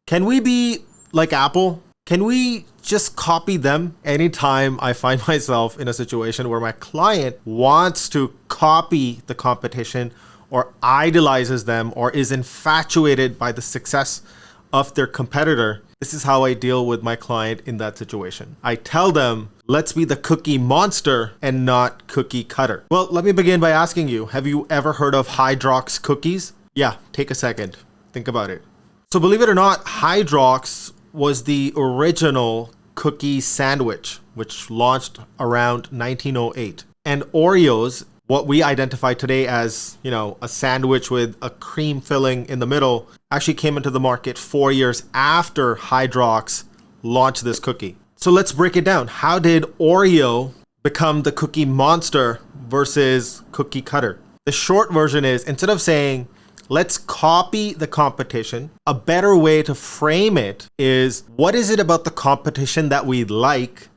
Can we be like Apple? Can we just copy them? Anytime I find myself in a situation where my client wants to copy the competition or idolizes them or is infatuated by the success of their competitor, this is how I deal with my client in that situation. I tell them, let's be the cookie monster and not cookie cutter. Well, let me begin by asking you, have you ever heard of Hydrox cookies? Yeah, take a second. Think about it. So believe it or not, Hydrox was the original cookie sandwich, which launched around 1908. And Oreos, what we identify today as, a sandwich with a cream filling in the middle, actually came into the market 4 years after Hydrox launched this cookie. So let's break it down. How did Oreo become the cookie monster versus cookie cutter? The short version is, instead of saying, let's copy the competition, a better way to frame it is, what is it about the competition that we like,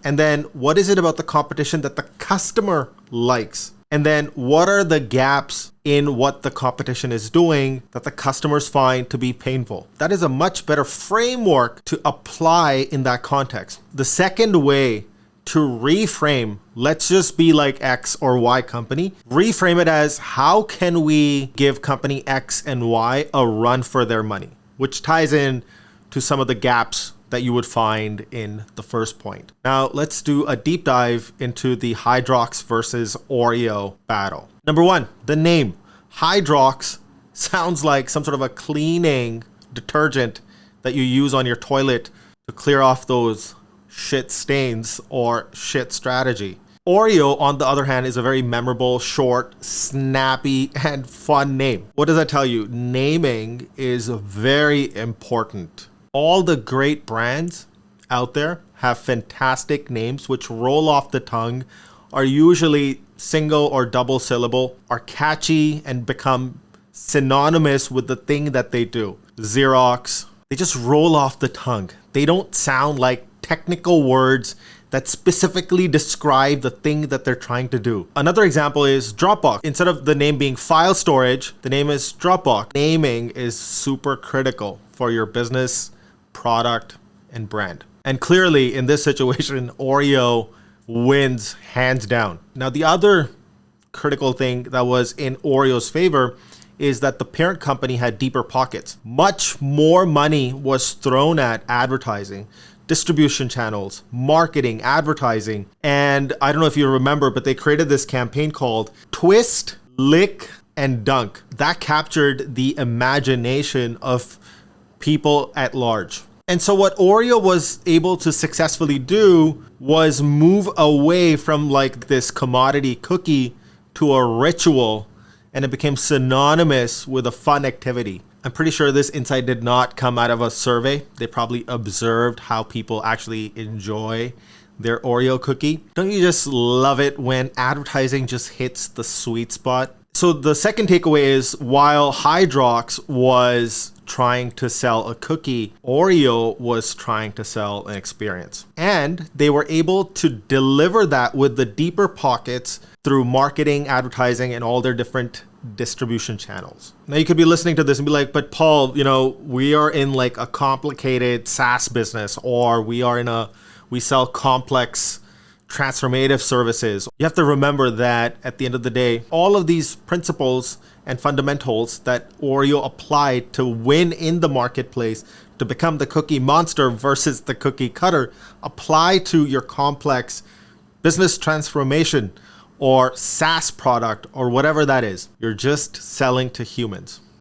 and then what is it about the competition that the customer likes? And then what are the gaps in what the competition is doing that the customers find to be painful? That is a much better framework to apply in that context. The second way to reframe, let's just be like X or Y company, reframe it as, how can we give company X and Y a run for their money? Which ties in to some of the gaps that you would find in the first point. Now let's do a deep dive into the Hydrox versus Oreo battle. Number one, the name. Hydrox sounds like some sort of a cleaning detergent that you use on your toilet to clear off those shit stains or shit strategy. Oreo, on the other hand, is a very memorable, short, snappy, and fun name. What does that tell you? Naming is very important. All the great brands out there have fantastic names which roll off the tongue, are usually single or double syllable, are catchy, and become synonymous with the thing that they do. Xerox, they just roll off the tongue. They don't sound like technical words that specifically describe the thing that they're trying to do. Another example is Dropbox. Instead of the name being file storage, the name is Dropbox. Naming is super critical for your business, product, and brand. And clearly in this situation, Oreo wins hands down. Now, the other critical thing that was in Oreo's favor is that the parent company had deeper pockets. Much more money was thrown at advertising, distribution channels, marketing, advertising. And I don't know if you remember, but they created this campaign called Twist, Lick, and Dunk. That captured the imagination of people at large. And so what Oreo was able to successfully do was move away from like this commodity cookie to a ritual, and it became synonymous with a fun activity. I'm pretty sure this insight did not come out of a survey. They probably observed how people actually enjoy their Oreo cookie. Don't you just love it when advertising just hits the sweet spot? So the second takeaway is, while Hydrox was trying to sell a cookie, Oreo was trying to sell an experience. And they were able to deliver that with the deeper pockets through marketing, advertising, and all their different distribution channels. Now you could be listening to this and be like, but Paul, we are in like a complicated SaaS business, or we sell complex transformative services. You have to remember that at the end of the day, all of these principles and fundamentals that Oreo applied to win in the marketplace, to become the cookie monster versus the cookie cutter, apply to your complex business transformation or SaaS product or whatever that is. You're just selling to humans.